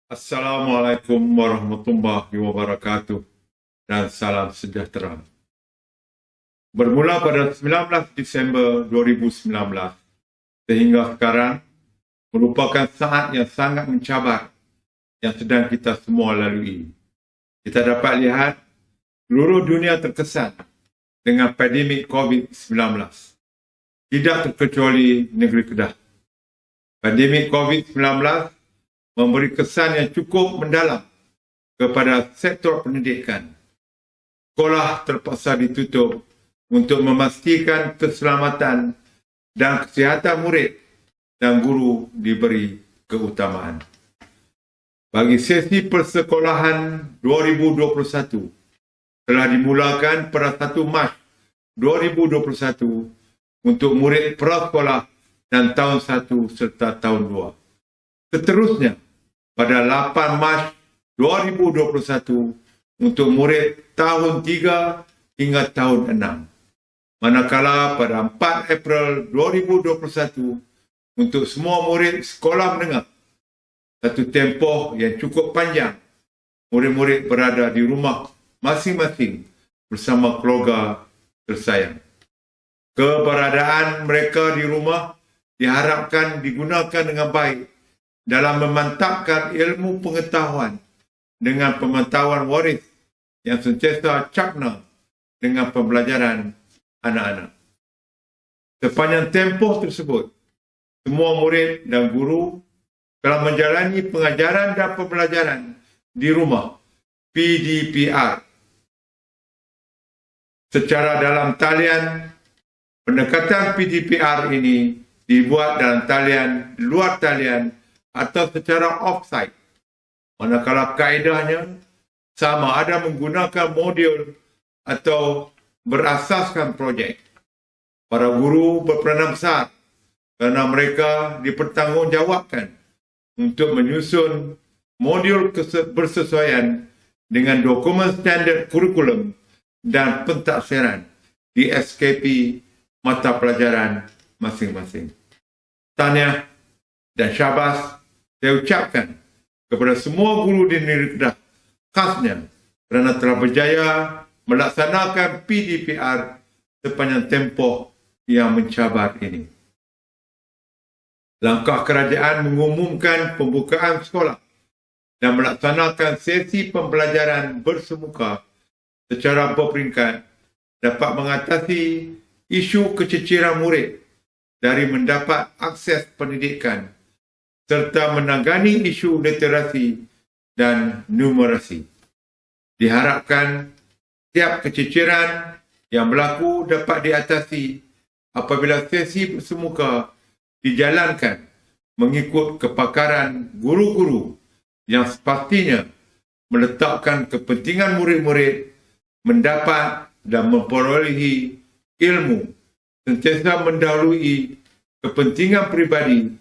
Assalamualaikum warahmatullahi wabarakatuh dan salam sejahtera. Bermula pada 19 Disember 2019 sehingga sekarang merupakan saat yang sangat mencabar yang sedang kita semua lalui. Kita dapat lihat seluruh dunia terkesan dengan pandemik COVID-19. Tidak terkecuali negeri Kedah. Pandemik COVID-19 memberi kesan yang cukup mendalam kepada sektor pendidikan. Sekolah terpaksa ditutup untuk memastikan keselamatan dan kesihatan murid dan guru diberi keutamaan. Bagi sesi persekolahan 2021 telah dimulakan pada 1 Mac 2021 untuk murid prasekolah dan tahun 1 serta tahun 2. Seterusnya, pada 8 Mac 2021 untuk murid tahun 3 hingga tahun 6. Manakala pada 4 April 2021 untuk semua murid sekolah menengah. Satu tempoh yang cukup panjang, murid-murid berada di rumah masing-masing bersama keluarga tersayang. Keberadaan mereka di rumah diharapkan digunakan dengan baik dalam memantapkan ilmu pengetahuan dengan pemantauan waris yang sentiasa cakna dengan pembelajaran anak-anak. Sepanjang tempoh tersebut, semua murid dan guru telah menjalani pengajaran dan pembelajaran di rumah PDPR. Secara dalam talian, pendekatan PDPR ini dibuat dalam talian, luar talian atau secara offsite. Manakala kaedahnya sama ada menggunakan modul atau berasaskan projek. Para guru berperanan besar kerana mereka dipertanggungjawabkan untuk menyusun modul bersesuaian dengan dokumen standard kurikulum dan pentaksiran di SKP mata pelajaran masing-masing. Tahniah dan syabas saya ucapkan kepada semua guru di negeri Kedah, khasnya kerana telah berjaya melaksanakan PDPR sepanjang tempoh yang mencabar ini. Langkah kerajaan mengumumkan pembukaan sekolah dan melaksanakan sesi pembelajaran bersemuka secara berperingkat dapat mengatasi isu keciciran murid dari mendapat akses pendidikan serta menangani isu literasi dan numerasi. Diharapkan setiap keciciran yang berlaku dapat diatasi apabila sesi bersemuka dijalankan mengikut kepakaran guru-guru yang sepastinya meletakkan kepentingan murid-murid mendapat dan memperolehi ilmu sentiasa mendahului kepentingan peribadi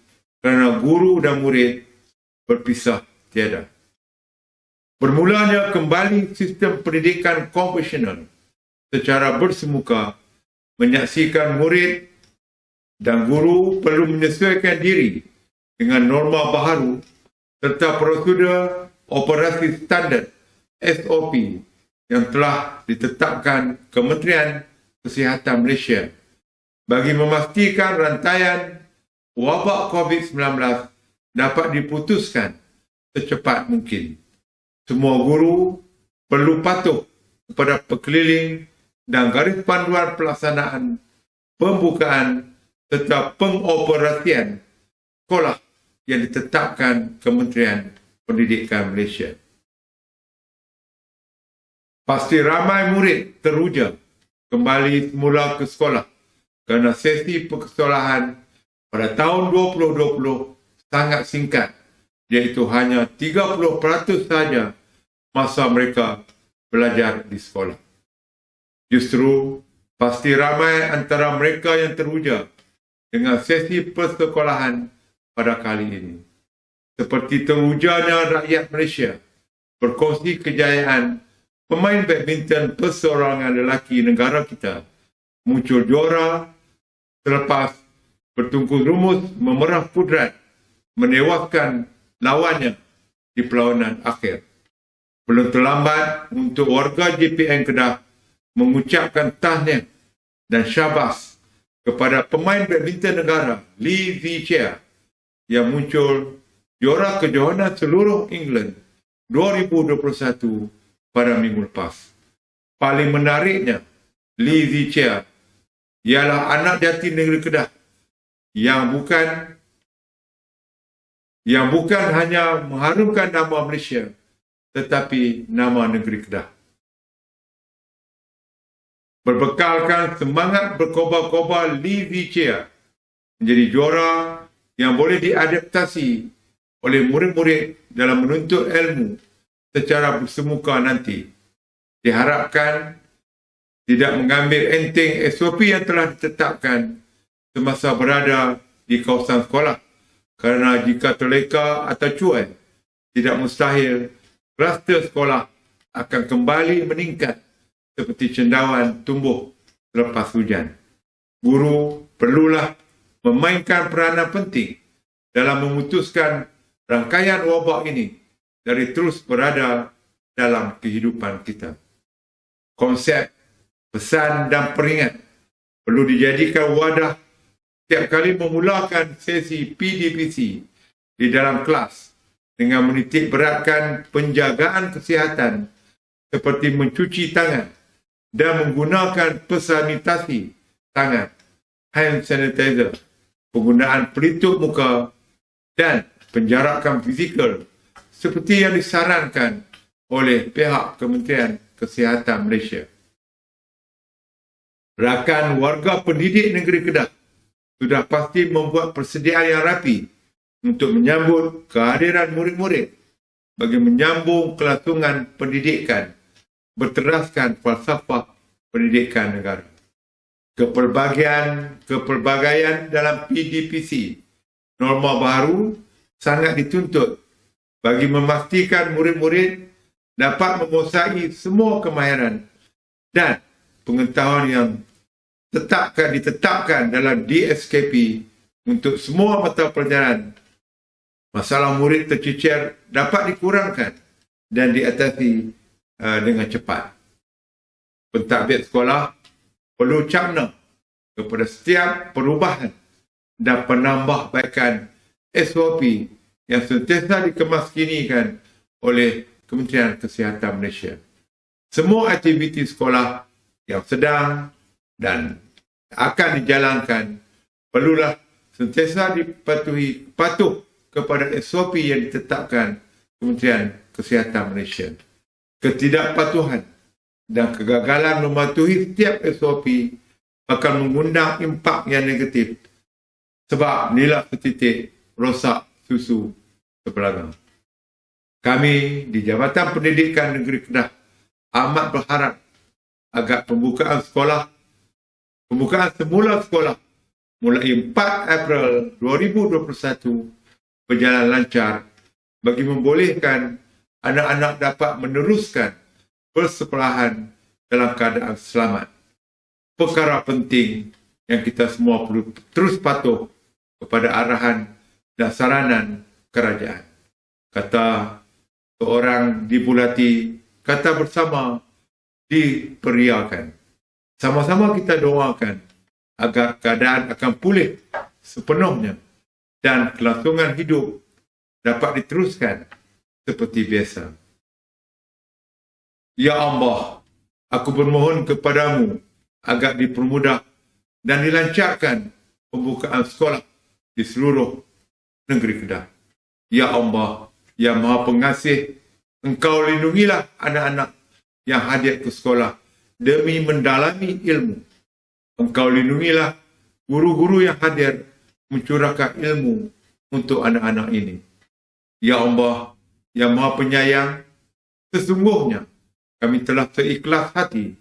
kerana guru dan murid berpisah tiada. Bermulanya kembali sistem pendidikan konvensional secara bersemuka menyaksikan murid dan guru perlu menyesuaikan diri dengan norma baharu serta prosedur operasi standard SOP yang telah ditetapkan Kementerian Kesihatan Malaysia bagi memastikan rantaian wabak COVID-19 dapat diputuskan secepat mungkin. Semua guru perlu patuh kepada perkeliling dan garis panduan pelaksanaan, pembukaan serta pengoperasian sekolah yang ditetapkan Kementerian Pendidikan Malaysia. Pasti ramai murid teruja kembali semula ke sekolah kerana sesi persekolahan pada tahun 2020 sangat singkat, iaitu hanya 30% sahaja masa mereka belajar di sekolah. Justru, pasti ramai antara mereka yang teruja dengan sesi persekolahan pada kali ini. Seperti terujanya rakyat Malaysia berkongsi kejayaan pemain badminton perseorangan lelaki negara kita muncul juara selepas bertungkus rumus memerah pudrat menewaskan lawannya di perlawanan akhir. Belum terlambat untuk warga JPN Kedah mengucapkan tahniah dan syabas kepada pemain badminton negara Lee Zijia yang muncul juara kejohanan seluruh England 2021 pada minggu lepas. Paling menariknya, Lee Zijia ialah anak jati negeri Kedah yang bukan hanya mengharumkan nama Malaysia tetapi nama negeri Kedah. Berbekalkan semangat berkobar-kobar, Lee Zijia menjadi juara yang boleh diadaptasi oleh murid-murid dalam menuntut ilmu secara bersemuka nanti. Diharapkan tidak mengambil enteng SOP yang telah ditetapkan semasa berada di kawasan sekolah, kerana jika terleka atau cuai, tidak mustahil kluster sekolah akan kembali meningkat seperti cendawan tumbuh selepas hujan. Guru perlulah memainkan peranan penting dalam memutuskan rangkaian wabak ini dari terus berada dalam kehidupan kita. Konsep, pesan dan peringat perlu dijadikan wadah setiap kali memulakan sesi PDPC di dalam kelas dengan menitik beratkan penjagaan kesihatan seperti mencuci tangan dan menggunakan sanitasi tangan, hand sanitizer, penggunaan pelitup muka dan penjarakan fizikal seperti yang disarankan oleh pihak Kementerian Kesihatan Malaysia. Rakan warga pendidik negeri Kedah sudah pasti membuat persediaan yang rapi untuk menyambut kehadiran murid-murid bagi menyambung kelangsungan pendidikan berteraskan falsafah pendidikan negara. Kepelbagaian dalam PDPC norma baru sangat dituntut bagi memastikan murid-murid dapat menguasai semua kemahiran dan pengetahuan yang ditetapkan dalam DSKP untuk semua mata pelajaran. Masalah murid tercecer dapat dikurangkan dan diatasi dengan cepat. Pentadbir sekolah perlu cakna kepada setiap perubahan dan penambahbaikan SOP yang sentiasa dikemaskinikan oleh Kementerian Kesihatan Malaysia. Semua aktiviti sekolah yang sedang dan akan dijalankan perlulah sentiasa patuh kepada SOP yang ditetapkan Kementerian Kesihatan Malaysia. Ketidakpatuhan dan kegagalan mematuhi setiap SOP akan mengundang impak yang negatif sebab inilah setitik rosak susu sebelanga. Kami di Jabatan Pendidikan Negeri Kedah amat berharap agar pembukaan semula sekolah mulai 4 April 2021 berjalan lancar bagi membolehkan anak-anak dapat meneruskan persekolahan dalam keadaan selamat. Perkara penting yang kita semua perlu terus patuh kepada arahan dan saranan kerajaan. Kata seorang di Bulati, kata bersama diperiakan. Sama-sama kita doakan agar keadaan akan pulih sepenuhnya dan kelangsungan hidup dapat diteruskan seperti biasa. Ya Allah, aku bermohon kepadamu agar dipermudah dan dilancarkan pembukaan sekolah di seluruh negeri Kedah. Ya Allah, yang Maha Pengasih, Engkau lindungilah anak-anak yang hadir ke sekolah demi mendalami ilmu. Engkau lindungilah guru-guru yang hadir mencurahkan ilmu untuk anak-anak ini. Ya Allah, yang Maha Penyayang, sesungguhnya kami telah seikhlas hati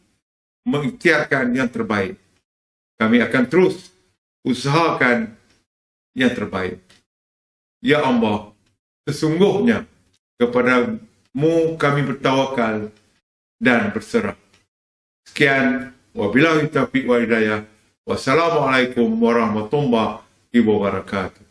mengikhtiarkan yang terbaik. Kami akan terus usahakan yang terbaik. Ya Allah, sesungguhnya kepadamu kami bertawakal dan berserah. Sekian, wabillahi taufiq wal hidayah. Wassalamualaikum warahmatullahi wabarakatuh.